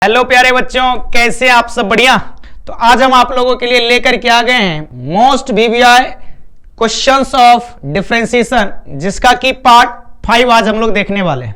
Hello प्यारे बच्चों, कैसे आप सब? बढ़िया। तो आज हम आप लोगों के लिए लेकर के आ गए हैं most VVI questions of differentiation, जिसका कि पार्ट 5 आज हम लोग देखने वाले हैं।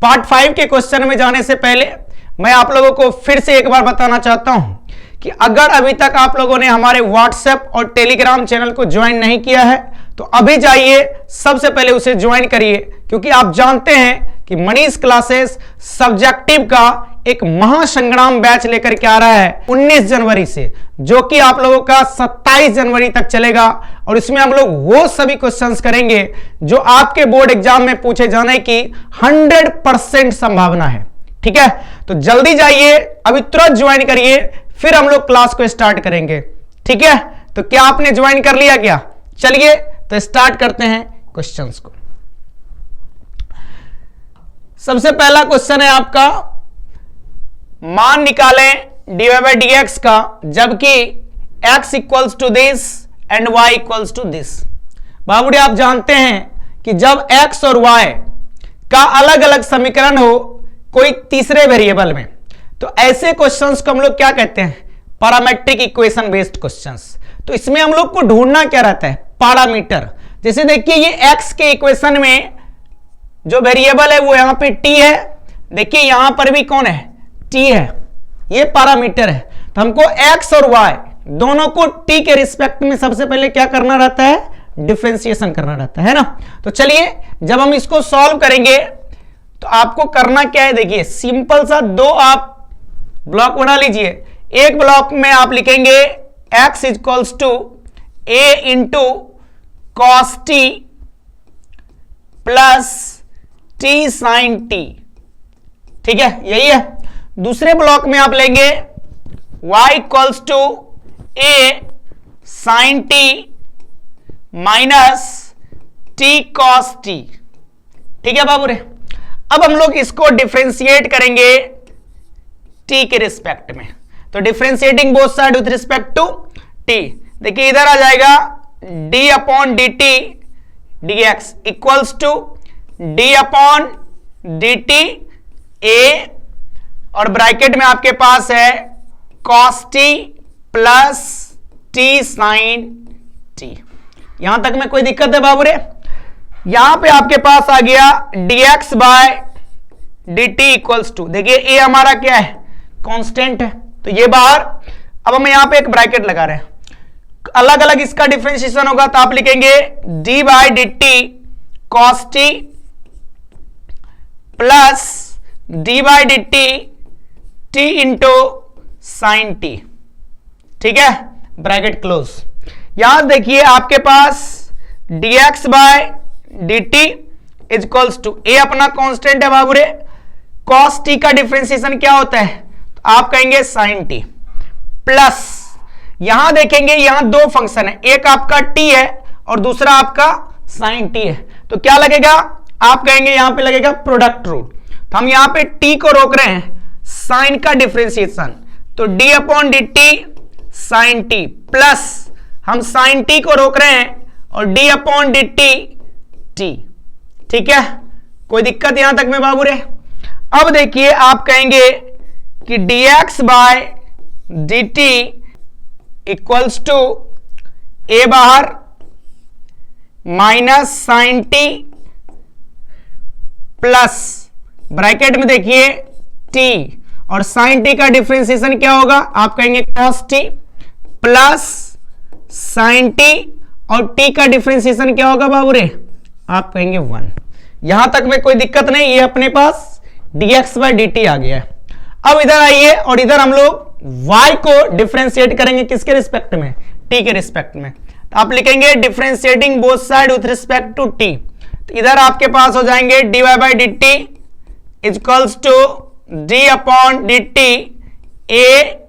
पार्ट 5 के क्वेश्चन में जाने से पहले मैं आप लोगों को फिर से एक बार बताना चाहता हूं कि अगर अभी तक आप लोगों ने हमारे व्हाट्सएप और टेलीग्राम चैनल को ज्वाइन नहीं किया है तो अभी जाइए, सबसे पहले उसे ज्वाइन करिए, क्योंकि आप जानते हैं कि मनीष क्लासेस सब्जेक्टिव का एक महासंग्राम बैच लेकर के आ रहा है 19 जनवरी से, जो कि आप लोगों का 27 जनवरी तक चलेगा। और इसमें हम लोग वो सभी क्वेश्चंस करेंगे जो आपके बोर्ड एग्जाम में पूछे जाने की 100% संभावना है। ठीक है, तो जल्दी जाइए, अभी तुरंत ज्वाइन करिए, फिर हम लोग क्लास को स्टार्ट करेंगे। ठीक है, तो क्या आपने ज्वाइन कर लिया? क्या? चलिए तो स्टार्ट करते हैं क्वेश्चंस को। सबसे पहला क्वेश्चन है आपका, मान निकालें dy by dx का जबकि x equals to this and y equals to this. बाबूजी, आप जानते हैं कि जब x और y का अलग अलग समीकरण हो कोई तीसरे वेरिएबल में, तो ऐसे क्वेश्चंस को हम लोग क्या कहते हैं? Parametric equation based questions. तो इसमें हम लोग को ढूंढना क्या रहता है? पैरामीटर। जैसे देखिए, ये x के इक्वेशन में जो वेरिएबल है वो यहां पे t है, देखिए यहां पर भी कौन है? t है, ये पैरामीटर है। तो हमको x और y दोनों को t के रिस्पेक्ट में सबसे पहले क्या करना रहता है? डिफरेंशिएशन करना रहता है ना। तो चलिए, जब हम इसको सॉल्व करेंगे तो आपको करना क्या है? देखिए सिंपल सा दो आप ब्लॉक बना लीजिए। एक ब्लॉक में आप लिखेंगे x equals to a into cos t plus t sine t. ठीक है, यही है। दूसरे ब्लॉक में आप लेंगे y equals to a sine t minus t cos t. ठीक है बाबू रे, अब हम लोग इसको डिफरेंशिएट करेंगे t के रिस्पेक्ट में। तो differentiating both side with respect to t, देखिए इधर आ जाएगा d upon d t d x equals to d upon d t a, और ब्रैकेट में आपके पास है cos t plus t sin t। यहां तक में कोई दिक्कत है बाबू रे? यहां पे आपके पास आ गया dx by dt equals to, देखिए a हमारा क्या है? कांस्टेंट है, तो ये बाहर। अब हम यहां पे एक ब्रैकेट लगा रहे हैं, अलग अलग इसका डिफरेंशिएशन होगा, तो आप लिखेंगे d by dt cos t plus d by dt t into sine t. ठीक है, ब्रैकेट क्लोज। यहां देखिए आपके पास dx by dt equals to a अपना कांस्टेंट है बाबू रे, cos t का डिफरेंशिएशन क्या होता है? तो आप कहेंगे साइन टी प्लस, यहां देखेंगे यहां दो फंक्शन है, एक आपका t है और दूसरा आपका साइन t है, तो क्या लगेगा? आप कहेंगे यहां पे लगेगा प्रोडक्ट रूल। तो हम यहां पे t को रोक रहे हैं, साइन का डिफरेंशिएशन, तो d upon d t sine t plus हम साइन टी को रोक रहे हैं और d अपॉन डी टी। ठीक है, कोई दिक्कत यहां तक में बाबू रे? अब देखिए आप कहेंगे कि dx by d t equals to a बाहर minus sine t plus bracket में देखिए t, और साइन टी का डिफरेंशिएशन क्या होगा? आप कहेंगे cos t plus sign T, और t का डिफरेंशिएशन क्या होगा बाबू रे? आप कहेंगे 1। यहां तक में कोई दिक्कत नहीं, ये अपने पास dx बाय dt आ गया है। अब इधर आइए और इधर हम लोग y को डिफरेंशिएट करेंगे, किसके रिस्पेक्ट में? t के रिस्पेक्ट में। तो आप लिखेंगे differentiating both side with respect to t। तो इधर आपके पास हो जाएंगे dy by dt equals to d upon d t a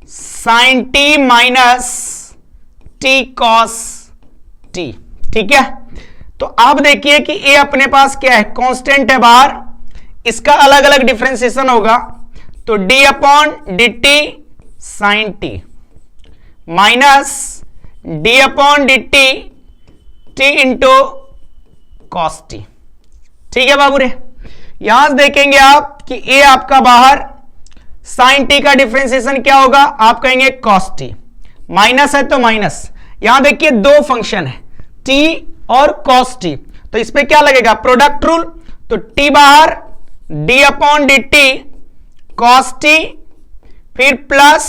sine t minus t cos t. ठीक है, तो आप देखिए कि a अपने पास क्या है? कांस्टेंट है बाहर, इसका अलग अलग डिफरेंशिएशन होगा, तो d upon d t sine t minus d upon d t t into cos t. ठीक है बाबू रे, यहां से देखेंगे आप कि ए आपका बाहर, साइन टी का डिफरेंशिएशन क्या होगा, आप कहेंगे कॉस टी, माइनस है तो माइनस, यहां देखिए दो फंक्शन है टी और कॉस टी, तो इस पे क्या लगेगा, प्रोडक्ट रूल, तो टी बाहर, D upon d T cos T, फिर प्लस,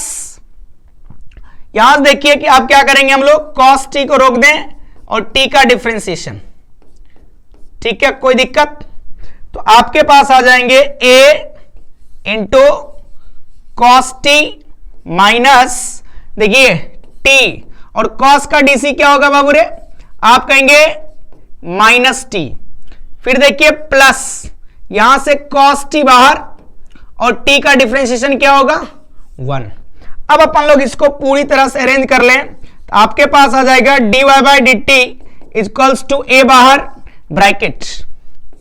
यहां से देखिए कि आप क्या करेंगे, हम लोग कॉस टी को रोक दें और टी का डिफरेंशिएशन, ठीक है, कोई दिक्कत, तो आपके पास आ जाएंगे ए इंटू कॉस टी माइनस, देखिए टी और कॉस का डीसी क्या होगा बाबू रे, आप कहेंगे माइनस टी, फिर देखिए प्लस, यहां से कॉस टी बाहर और टी का डिफरेंशिएशन क्या होगा 1। अब अपन लोग इसको पूरी तरह से अरेंज कर लें, तो आपके पास आ जाएगा dy by d t equals to a बाहर ब्रैकेट,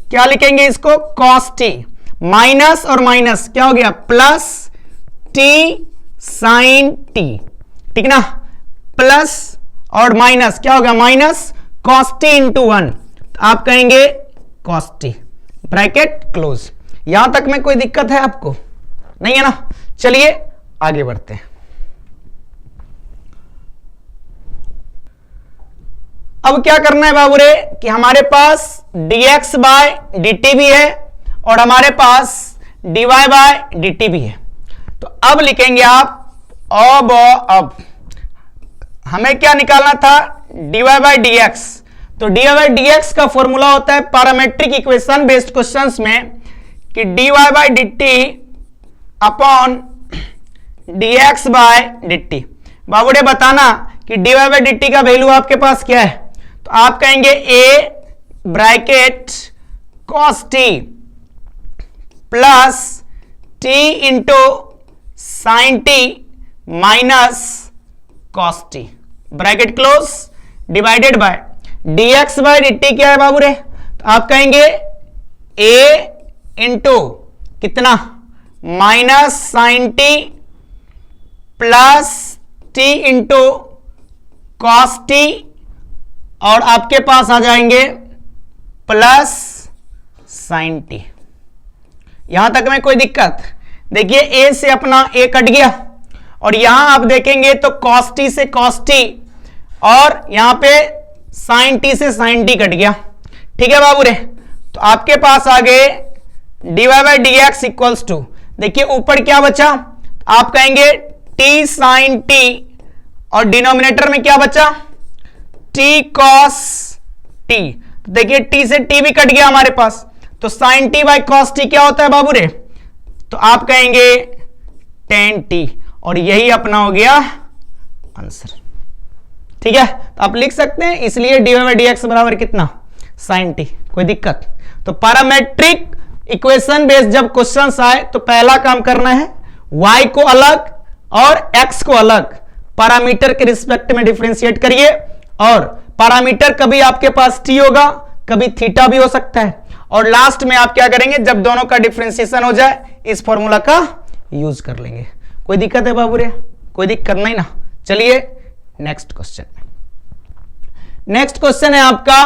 क्या लिखेंगे इसको, कॉस टी माइनस और माइनस क्या हो गया प्लस टी साइन टी, ठीक ना, प्लस और माइनस क्या होगा माइनस कॉस टी इंटू 1, तो आप कहेंगे कॉस टी, ब्रैकेट क्लोज। यहां तक में कोई दिक्कत है आपको, नहीं है ना, चलिए आगे बढ़ते हैं। अब क्या करना है बाबू रे कि हमारे पास dx बाय dt भी है और हमारे पास dy बाय dt भी है, तो अब लिखेंगे आप अब हमें क्या निकालना था, dy बाय dx, तो dy बाय dx का फॉर्मूला होता है पैरामेट्रिक इक्वेशन बेस्ड क्वेश्चंस में कि dy by dt upon dx by dt। बाबूडे बताना कि dy बाय dt का वैल्यू आपके पास क्या है, तो आप कहेंगे a bracket cos t plus t into sine t minus cos t, bracket close, divided by dx by dt क्या है बाबू रे, तो आप कहेंगे a इंटू कितना minus sine t plus t into cos t और आपके पास आ जाएंगे प्लस साइन t। यहां तक में कोई दिक्कत, देखिए a से अपना a कट गया और यहां आप देखेंगे तो cos t से cos t और यहां पे sin t से sin t कट गया, ठीक है बाबू रे, तो आपके पास आ गए dy by dx equals to, देखिए ऊपर क्या बचा, आप कहेंगे t sin t और डिनोमिनेटर में क्या बचा t cos t, देखिए t से t भी कट गया हमारे पास, तो sin t by cos t क्या होता है बाबू रे, तो आप कहेंगे tan t और यही अपना हो गया आंसर, ठीक है, तो आप लिख सकते हैं, इसलिए dy बाई dx बराबर कितना sin t, कोई दिक्कत। तो पैरामेट्रिक इक्वेशन बेस्ड जब क्वेश्चंस आए तो पहला काम करना है y को अलग और x को अलग पैरामीटर के रिस्पेक्ट में डिफरेंशिएट करिए, और पैरामीटर कभी आपके पास t होगा, कभी थीटा भी हो सकता है, और लास्ट में आप क्या करेंगे, जब दोनों का डिफरेंशिएशन हो जाए इस फॉर्मूला का यूज कर लेंगे। कोई दिक्कत है बाबू रे, कोई दिक्कत नहीं ना, चलिए नेक्स्ट क्वेश्चन। नेक्स्ट क्वेश्चन है आपका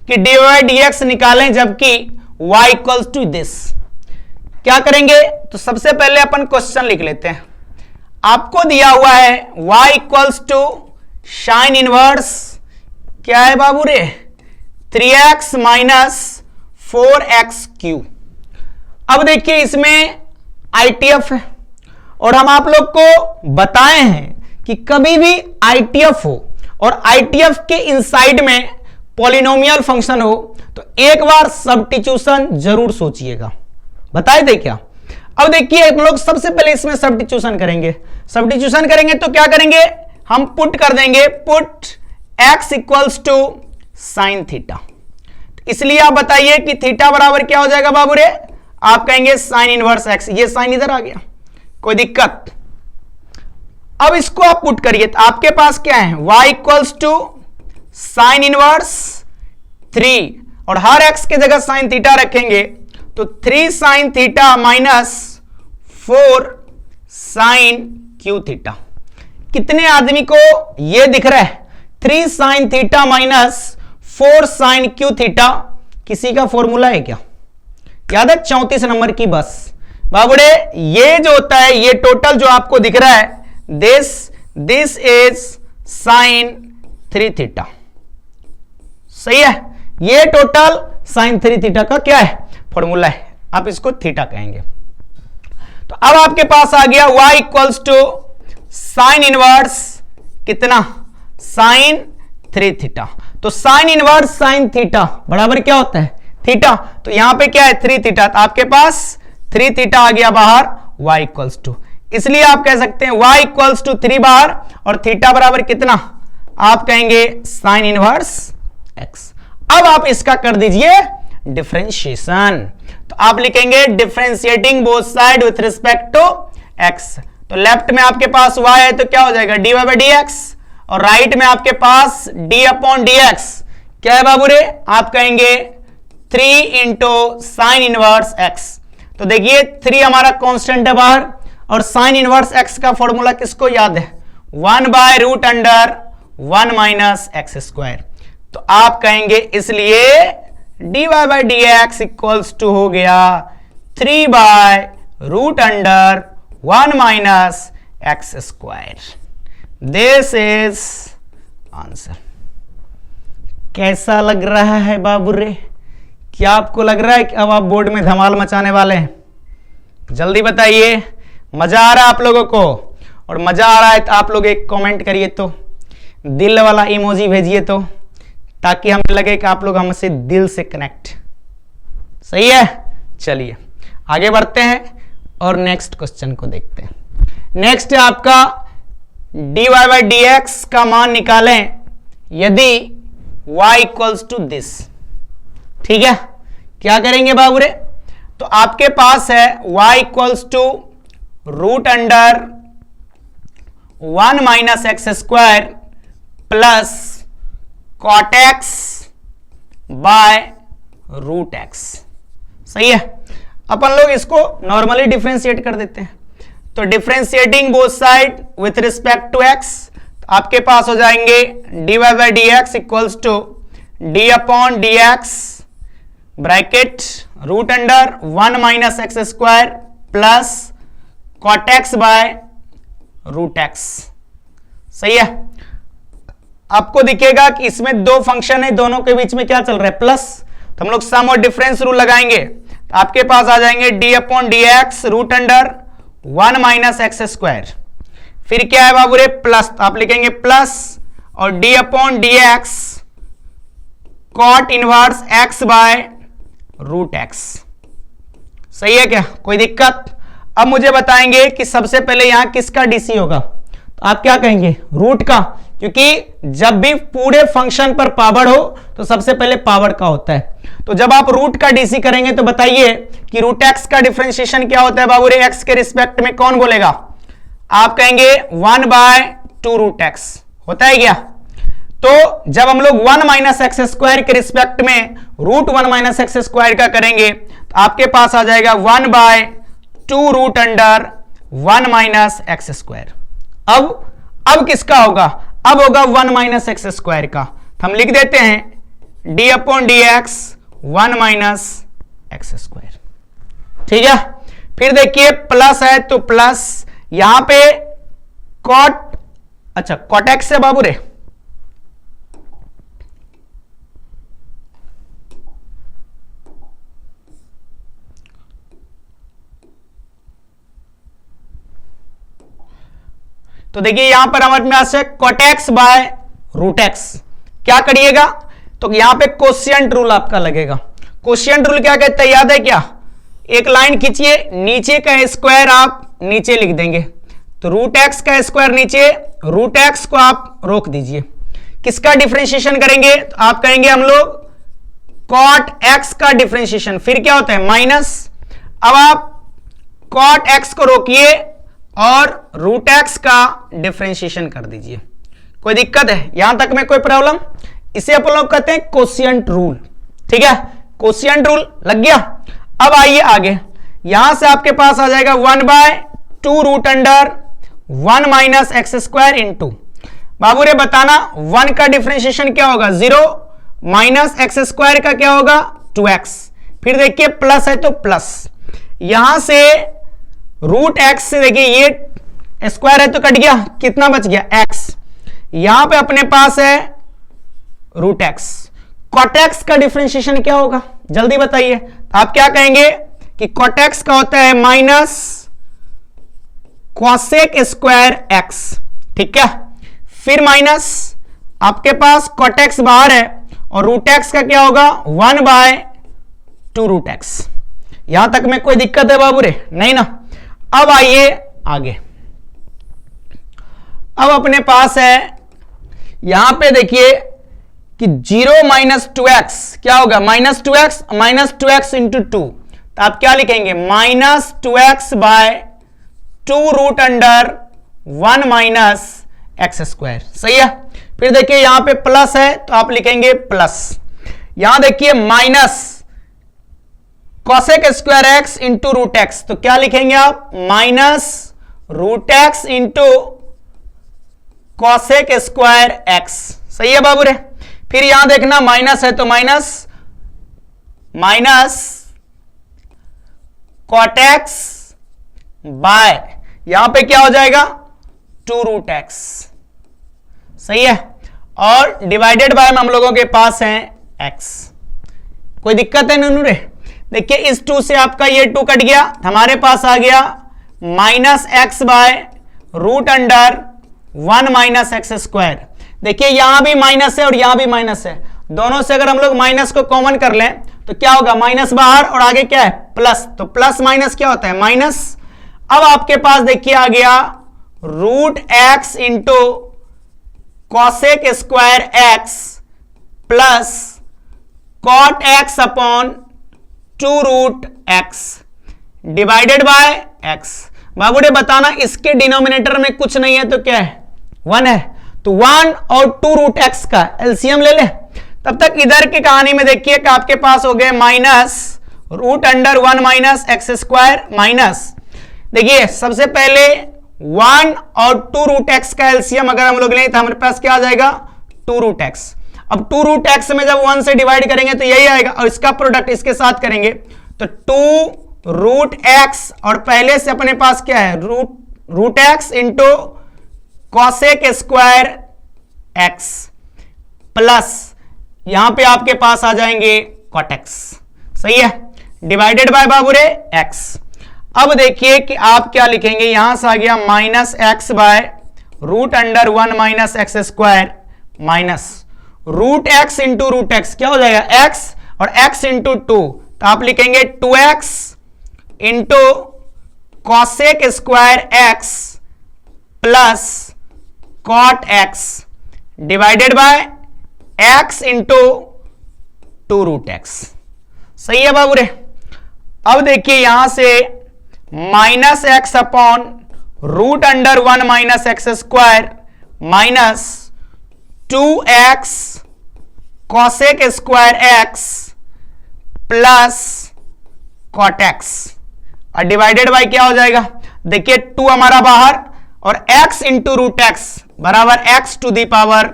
कि dy बाई dx निकालें जबकि y इक्वल्स टू दिस, क्या करेंगे, तो सबसे पहले अपन क्वेश्चन लिख लेते हैं। आपको दिया हुआ है y equals to sine inverse क्या है बाबू रे 3x माइनस 4x क्यू। अब देखिए इसमें ITF है और हम आप लोग को बताए हैं कि कभी भी ITF हो और ITF के इनसाइड में पॉलिनोमियल फंक्शन हो तो एक बार सब्स्टिट्यूशन जरूर सोचिएगा, बताए थे क्या। अब देखिए हम लोग सबसे पहले इसमें सब्स्टिट्यूशन करेंगे, सब्स्टिट्यूशन करेंगे तो क्या करेंगे, हम पुट कर देंगे, put x equals to sine theta, इसलिए आप बताइए कि थीटा बराबर क्या हो जाएगा बाबू रे, आप कहेंगे साइन इनवर्स x, ये साइन इधर आ गया, कोई दिक्कत। अब इसको आप पुट करिए तो आपके पास क्या है, y equals to sine inverse 3 और हर x के जगह साइन थीटा रखेंगे तो 3 sine theta minus 4 sine cube theta. कितने आदमी को यह दिख रहा है 3 sine theta minus 4 sine cube theta किसी का फॉर्मूला है क्या, याद है 34 नंबर की बस। बाबूड़े ये जो होता है, ये टोटल जो आपको दिख रहा है, दिस इज साइन 3 थीटा। सही है, ये टोटल साइन 3 थीटा का क्या है, फॉर्मूला है, आप इसको थीटा कहेंगे। तो अब आपके पास आ गया y equals to sine inverse कितना, साइन 3 थीटा। तो साइन इनवर्स साइन थीटा बराबर क्या होता है, थीटा। तो यहां पे क्या है 3 थीटा, तो आपके पास 3 थीटा आ गया बाहर, y इक्वल्स टू, इसलिए आप कह सकते हैं y इक्वल्स टू 3 बाहर और थीटा बराबर कितना, आप कहेंगे साइन इनवर्स x। अब आप इसका कर दीजिए डिफरेंशिएशन, तो आप लिखेंगे differentiating both side with respect to x। तो लेफ्ट में आपके पास y है तो क्या हो जाएगा dy बाई dx, और राइट में आपके पास d अपॉन dx क्या है बाबू रे, आप कहेंगे 3 इंटू साइन इनवर्स x। तो देखिए 3 हमारा कांस्टेंट है बाहर, और साइन इनवर्स x का फॉर्मूला किसको याद है, 1 by root under 1 minus x square. तो आप कहेंगे इसलिए dy by dx equals to हो गया 3 by root under 1 minus x square. This is answer. कैसा लग रहा है बाबू रे, क्या आपको लग रहा है कि अब आप बोर्ड में धमाल मचाने वाले हैं, जल्दी बताइए। मजा आ रहा है आप लोगों को, और मजा आ रहा है तो आप लोग एक कमेंट करिए, तो दिल वाला इमोजी भेजिए, तो ताकि हमें लगे कि आप लोग हमसे दिल से कनेक्ट। सही है, चलिए आगे बढ़ते हैं और नेक्स्ट क्वेश्चन को देखते हैं। नेक्स्ट है आपका dy बाई dx का मान निकालें यदि y इक्वल्स टू दिस। ठीक है, क्या करेंगे बाबू रे, तो आपके पास है y equals to root under 1 minus x square plus cot x by root x. सही है, अपन लोग इसको नॉर्मली डिफरेंशिएट कर देते हैं, तो differentiating both side with respect to x, आपके पास हो जाएंगे dy by dx equals to d upon dx bracket root under 1 minus x square plus cot x by root x. सही है, आपको दिखेगा कि इसमें दो फंक्शन है, दोनों के बीच में क्या चल रहा है, प्लस। तो हम लोग सम और डिफरेंस रूल लगाएंगे, तो आपके पास आ जाएंगे d upon dx root under 1 minus x square, फिर क्या है बाबू रे प्लस, तो आप लिखेंगे प्लस और d upon dx cot inverse x by root x। सही है क्या, कोई दिक्कत। अब मुझे बताएंगे कि सबसे पहले यहां किसका डीसी होगा, तो आप क्या कहेंगे रूट का, क्योंकि जब भी पूरे फंक्शन पर पावर हो तो सबसे पहले पावर का होता है। तो जब आप रूट का डीसी करेंगे तो बताइए कि रूट एक्स का डिफरेंशिएशन क्या होता है बाबू रे, एक्स के रिस्पेक्ट में कौन बोलेगा, आप कहेंगे 1 बाय 2 रूट एक्स होता है क्या। तो जब हम लोग 1 माइनस एक्स स्क्वायर के रिस्पेक्ट में रूट 1 माइनस एक्स स्क्वायर का करेंगे तो आपके पास आ जाएगा 1 by 2 root under 1 minus x square. अब किसका होगा, अब होगा 1 माइनस एक्स स्क्वायर का, हम लिख देते हैं d upon dx 1 minus x square. ठीक है, फिर देखिए प्लस है तो प्लस यहां पे कॉट, अच्छा कॉट एक्स है बाबू रे, तो देखिए यहां पर हमारे पास है cot x by root x. क्या करिएगा, तो यहां पे कोशिएंट रूल आपका लगेगा। कोशिएंट रूल क्या कहता है याद है क्या, एक लाइन खींचिए, नीचे का स्क्वायर आप नीचे लिख देंगे, तो रूट एक्स का स्क्वायर नीचे, रूट एक्स को आप रोक दीजिए। किसका डिफरेंशिएशन करेंगे, तो आप कहेंगे हम लोग कॉट एक्स का डिफरेंशिएशन, फिर क्या होता है माइनस। अब आप कॉट एक्स को रोकिए और रूट एक्स का डिफरेंशिएशन कर दीजिए। कोई दिक्कत है यहां तक में, कोई प्रॉब्लम, इसे अपन लोग कहते हैं कोशिएंट रूल। ठीक है, कोशिएंट रूल लग गया। अब आइए आगे, यहां से आपके पास आ जाएगा 1 by 2 root under 1 minus x square into, बाबू रे बताना 1 का डिफरेंशिएशन क्या होगा 0, माइनस एक्स स्क्वायर का क्या होगा 2x, फिर देखिए प्लस है तो प्लस, यहां से रूट एक्स से देखिए ये स्क्वायर है तो कट गया, कितना बच गया एक्स, यहां पे अपने पास है रूट एक्स। कॉट एक्स का डिफरेंशिएशन क्या होगा जल्दी बताइए। तो आप क्या कहेंगे कि कॉट एक्स का होता है माइनस कॉसेक स्क्वायर एक्स, ठीक है। फिर माइनस आपके पास कॉट एक्स बाहर है और रूट एक्स का क्या होगा 1/2 रूट एक्स। यहां तक में कोई दिक्कत है बाबू रे? नहीं ना। अब आइए आगे, अब अपने पास है यहां पे देखिए कि 0 - 2x क्या होगा -2x इंटू 2, तो आप क्या लिखेंगे -2x/2 root under 1 - x square, सही है। फिर देखिए यहां पे प्लस है तो आप लिखेंगे प्लस, यहां देखिए minus cosec square x into root x, तो क्या लिखेंगे आप -√x into cosec square x, सही है बाबू रे। फिर यहां देखना माइनस है तो माइनस कॉट एक्स बाय यहां पे क्या हो जाएगा 2 रूट एक्स, सही है। और डिवाइडेड बाय में हम लोगों के पास है x, कोई दिक्कत है ननू रे? देखिए इस 2 से आपका ये 2 कट गया, हमारे पास आ गया -x/रूट अंडर 1 - x स्क्वायर। देखिए यहां भी माइनस है और यहां भी माइनस है, दोनों से अगर हम लोग माइनस को कॉमन कर लें तो क्या होगा माइनस बाहर और आगे क्या है प्लस, तो प्लस माइनस क्या होता है माइनस। अब आपके पास देखिए आ गया root x into cosec square x plus cot x upon 2 root x divided by x. बाबू ने बताना इसके डिनोमिनेटर में कुछ नहीं है तो क्या है 1 है, तो 1 और 2 रूट एक्स का एलसीएम ले ले। तब तक इधर की कहानी में देखिए कि आपके पास हो गए -√1 - x स्क्वायर माइनस, देखिए सबसे पहले 1 और 2 रूट एक्स का एलसीएम अगर हम लोग लें तो हमारे पास क्या आ जाएगा 2 रूट एक्स। अब 2 रूट एक्स में जब 1 से डिवाइड करेंगे तो यही आएगा और इसका प्रोडक्ट इसके साथ करेंगे तो 2 रूट एक्स और पहले से अपने पास क्या है root x into cosec square x plus यहां पे आपके पास आ जाएंगे कॉट एक्स, सही है, डिवाइडेड बाय बाबू रे एक्स। अब देखिए कि आप क्या लिखेंगे, यहां से आ गया -x/रूट under 1 - x square minus root x into root x क्या हो जाएगा x और x इंटू 2, तो आप लिखेंगे 2x into cosec square x plus cot x divided by x into 2 root x, सही है बाबू रे। अब देखिए यहां से -x upon root under 1 - x square minus 2x cosec square x plus cot x और डिवाइडेड बाय क्या हो जाएगा, देखिए 2 हमारा बाहर और x इंटू रूट एक्स बराबर x टू दी पावर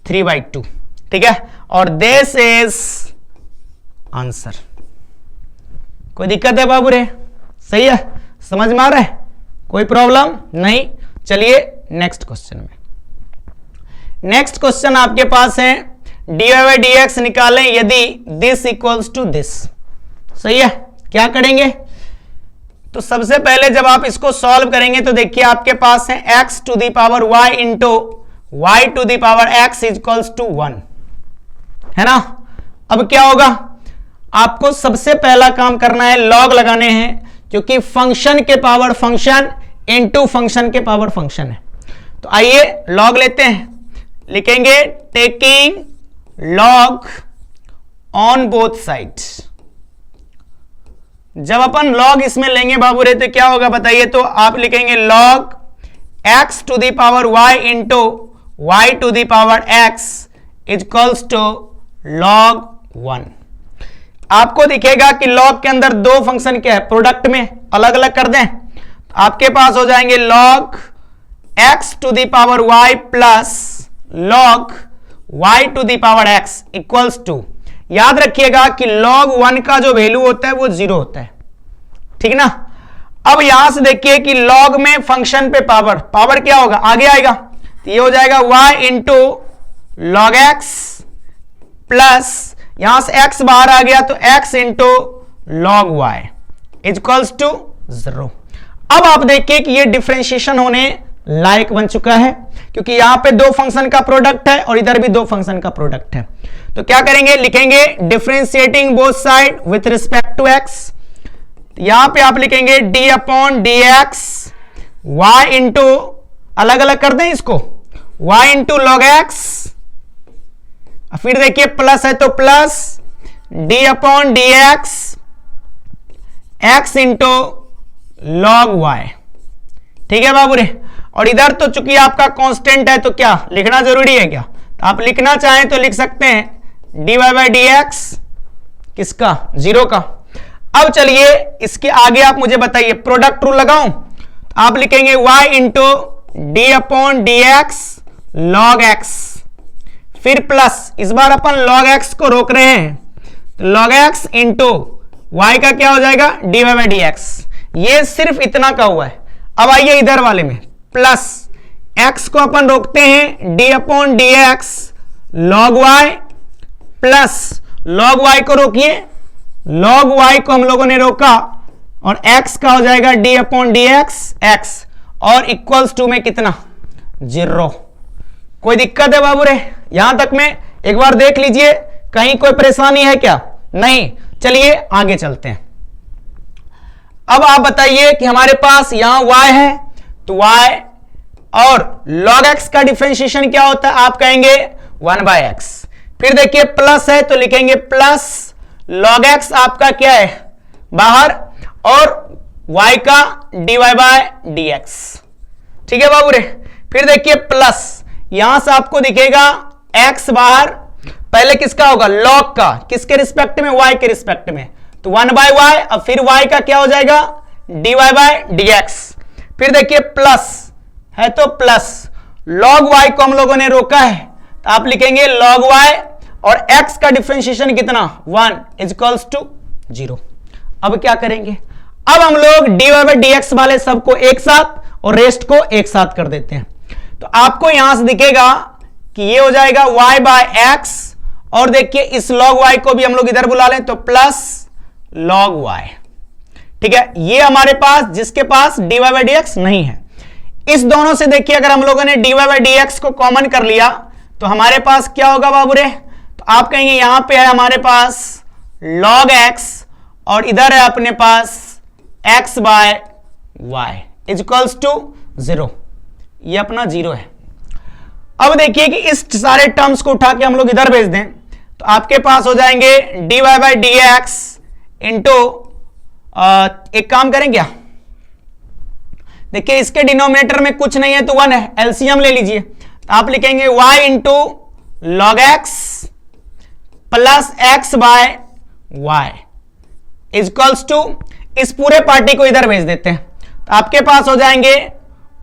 3/2, ठीक है। और दिस इज आंसर। कोई दिक्कत है बाबू रे? सही है, समझ में आ रहा है, कोई प्रॉब्लम नहीं। चलिए नेक्स्ट क्वेश्चन में, नेक्स्ट क्वेश्चन आपके पास है dy/dx निकालें यदि दिस इक्वल्स टू दिस, सही है। क्या करेंगे, तो सबसे पहले जब आप इसको सॉल्व करेंगे तो देखिए आपके पास है x to the power y into y to the power x equals to 1, है ना। अब क्या होगा, आपको सबसे पहला काम करना है लॉग लगाने हैं, क्योंकि फंक्शन के पावर फंक्शन इनटू फंक्शन के पावर फंक्शन है। तो आइए लॉग लेते हैं, लिखेंगे taking log on both sides. जब अपन लॉग इसमें लेंगे बाबू रे तो क्या होगा बताइए, तो आप लिखेंगे log x to the power y into y to the power x equals to log 1। आपको दिखेगा कि लॉग के अंदर 2 फंक्शन क्या है, प्रोडक्ट में अलग अलग कर दें तो आपके पास हो जाएंगे log x to the power y plus log y to the power x equals to, याद रखिएगा कि log 1 का जो वैल्यू होता है वो 0 होता है, ठीक ना। अब यहां से देखिए कि log में फंक्शन पे पावर क्या होगा, आगे आएगा, तो ये हो जाएगा y into log x plus यहां से x बाहर आ गया तो x into log y equals to 0। अब आप देखिए कि ये डिफरेंशिएशन होने लायक बन चुका है, क्योंकि यहां पे दो फंक्शन का प्रोडक्ट है और इधर भी दो फंक्शन का प्रोडक्ट है। तो क्या करेंगे, लिखेंगे differentiating both side with respect to x। यहां पे आप लिखेंगे d upon d x y into, अलग अलग कर दें इसको, y इंटू लॉग एक्स, फिर देखिए प्लस है तो plus d upon d x x into log y, ठीक है बाबू रे। और इधर तो चूंकि आपका कांस्टेंट है तो क्या लिखना जरूरी है क्या, तो आप लिखना चाहें तो लिख सकते हैं dy बाई डी एक्स, किसका, 0 का। अब चलिए इसके आगे आप मुझे बताइए, प्रोडक्ट रूल लगाऊं, तो आप लिखेंगे y into D upon d x log x, फिर प्लस, इस बार अपन log x को रोक रहे हैं, तो log x इंटू y का क्या हो जाएगा, dy बाई डी एक्स। ये सिर्फ इतना का हुआ है। अब आइए इधर वाले में, प्लस x को अपन रोकते हैं d upon d x log y, plus log y को रोकिए, log y को हम लोगों ने रोका और x का हो जाएगा d upon d x x, और इक्वल्स टू में कितना, 0। कोई दिक्कत है बाबू रे, यहां तक में एक बार देख लीजिए, कहीं कोई परेशानी है क्या, नहीं। चलिए आगे चलते हैं। अब आप बताइए कि हमारे पास यहां y है, तो y और log x का डिफरेंशिएशन क्या होता है, आप कहेंगे 1 बाय एक्स। फिर देखिए प्लस है तो लिखेंगे प्लस log x आपका क्या है बाहर, और y का dy बाय डी एक्स, ठीक है बाबू रे। फिर देखिए प्लस, यहां से आपको दिखेगा x बाहर, पहले किसका होगा, log का, किसके रिस्पेक्ट में, y के रिस्पेक्ट में, तो 1 बाय y, अब फिर y का क्या हो जाएगा, dy बाय डी एक्स। फिर देखिए प्लस है तो प्लस, log y को हम लोगों ने रोका है, तो आप लिखेंगे log y, और x का डिफरेंशिएशन कितना, 1 इक्वल्स टू 0। अब क्या करेंगे, अब हम लोग dy बाय डी एक्स वाले सबको एक साथ और रेस्ट को एक साथ कर देते हैं। तो आपको यहां से दिखेगा कि ये हो जाएगा y बाय एक्स, और देखिए इस log y को भी हम लोग इधर बुला लें तो प्लस log y, ठीक है। ये हमारे पास, जिसके पास dy बाई डी एक्स नहीं है, इस दोनों से देखिए अगर हम लोगों ने dy बाई डी एक्स को कॉमन कर लिया तो हमारे पास क्या होगा बाबू रे, तो आप कहेंगे यहां पे है हमारे पास log x, और इधर है अपने पास x by y equals to 0, ये अपना 0 है। अब देखिए कि इस सारे टर्म्स को उठा के हम लोग इधर भेज दें तो आपके पास हो जाएंगे dy by D x into, एक काम करें क्या, देखिए इसके डिनोमिनेटर में कुछ नहीं है तो 1 है, एलसीएम ले लीजिए, तो आप लिखेंगे y into log x plus x by y equals to, इस पूरे पार्टी को इधर भेज देते हैं, तो आपके पास हो जाएंगे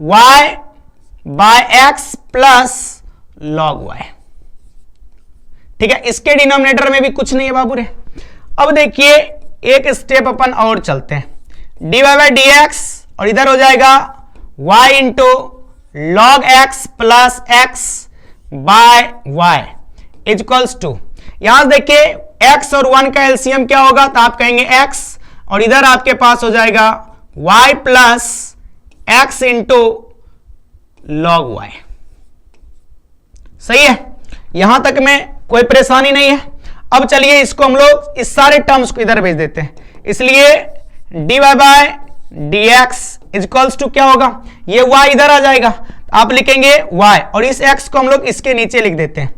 y by x plus log y, ठीक है। इसके डिनोमिनेटर में भी कुछ नहीं है बाबू रे। अब देखिए एक स्टेप अपन और चलते हैं, dy बाई डी एक्स, और इधर हो जाएगा y into log x plus x by y equals to, यहां देखिए x और 1 का एलसीएम क्या होगा, तो आप कहेंगे x, और इधर आपके पास हो जाएगा y plus x into log y, सही है। यहां तक में कोई परेशानी नहीं है। अब चलिए इसको हम लोग इस सारे टर्म्स को इधर भेज देते हैं, इसलिए dy by d x equals to क्या होगा, ये y इधर आ जाएगा, आप लिखेंगे y, और इस x को हम लोग इसके नीचे लिख देते हैं।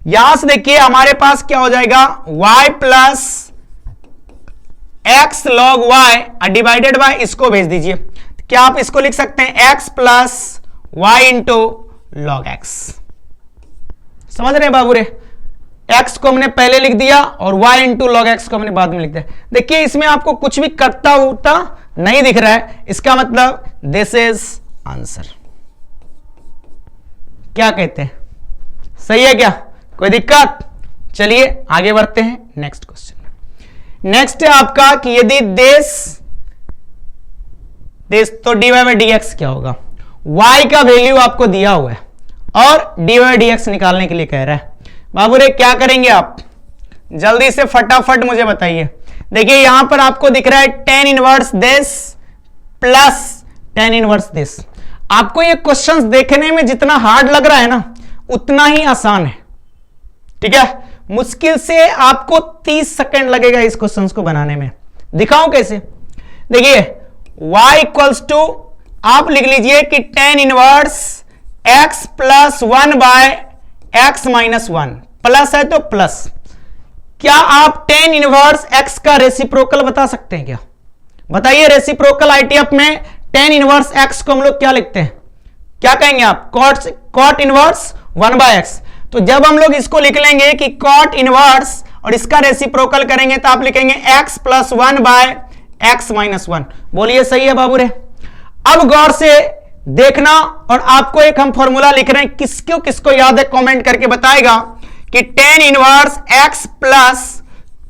यहां से देखिए हमारे पास क्या हो जाएगा, y plus x log y divided by, इसको भेज दीजिए, क्या आप इसको लिख सकते हैं x plus y into log x, समझ रहे हैं बाबू रे। x को हमने पहले लिख दिया और y इंटू लॉग एक्स को हमने बाद में लिख दिया। देखिए इसमें आपको कुछ भी करता होता नहीं दिख रहा है, इसका मतलब दिस इज आंसर। क्या कहते हैं, सही है क्या, कोई दिक्कत? चलिए आगे बढ़ते हैं नेक्स्ट क्वेश्चन। नेक्स्ट है आपका कि यदि देश तो dy/dx क्या होगा। y का वैल्यू आपको दिया हुआ है और dy/dx निकालने के लिए कह रहा है। बाबू रे क्या करेंगे आप, जल्दी से फटाफट मुझे बताइए। देखिए यहां पर आपको दिख रहा है tan inverse this plus tan inverse this. आपको ये क्वेश्चंस देखने में जितना हार्ड लग रहा है ना उतना ही आसान है, ठीक है। मुश्किल से आपको 30 सेकंड लगेगा इस क्वेश्चंस को बनाने में। दिखाऊं कैसे, देखिए y इक्वल्स टू आप लिख लीजिए कि tan inverse x plus 1/x-1 plus है तो प्लस। क्या आप tan इनवर्स x का रेसिप्रोकल बता सकते हैं क्या? बताइए, रेसिप्रोकल आईटीएफ में tan इनवर्स x को हम लोग क्या लिखते हैं, क्या कहेंगे आप? cot inverse 1/x। तो जब हम लोग इसको लिख लेंगे कि cot इनवर्स और इसका रेसिप्रोकल करेंगे तो आप लिखेंगे x प्लस 1/x-1। बोलिए सही है बाबू रे। अब गौर से देखना, और आपको एक हम फॉर्मूला लिख रहे हैं, किसको किसको याद है कमेंट करके बताएगा कि tan inverse x plus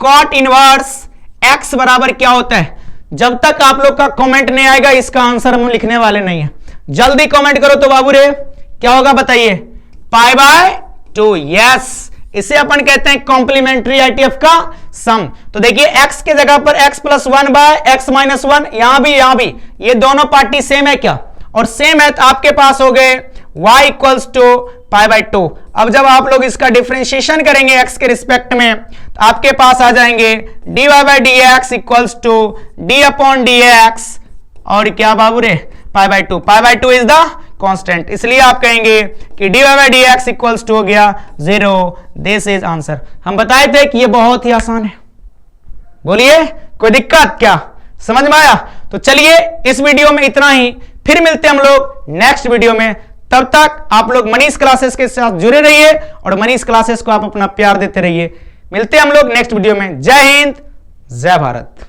cot inverse x बराबर क्या होता है। जब तक आप लोग का कमेंट नहीं आएगा इसका आंसर हम लिखने वाले नहीं है। जल्दी कमेंट करो तो बाबू रे क्या होगा बताइए, π/2। यस, इसे अपन कहते हैं कॉम्प्लीमेंट्री आईटीएफ का सम। तो देखिए x के जगह पर x प्लस 1/x-1, यहां भी ये दोनों पार्टी सेम है क्या, और सेम है तो आपके पास हो गए y इक्वल्स टू π/2। अब जब आप लोग इसका डिफरेंशिएशन करेंगे x के रिस्पेक्ट में तो आपके पास आ जाएंगे dy/dx इक्वल्स टू d/dx और क्या बाबू रे π/2। π/2 इज द कांस्टेंट, इसलिए आप कहेंगे कि dy/dx इक्वल्स टू हो गया 0। This is answer. हम बताए थे कि ये बहुत ही आसान है। बोलिए कोई दिक्कत क्या, समझ में आया? तो चलिए इस वीडियो में इतना ही, फिर मिलते हैं हम लोग नेक्स्ट वीडियो में। तब तक आप लोग मनीष क्लासेस के साथ जुड़े रहिए और मनीष क्लासेस को आप अपना प्यार देते रहिए। मिलते हैं हम लोग नेक्स्ट वीडियो में। जय हिंद, जय भारत।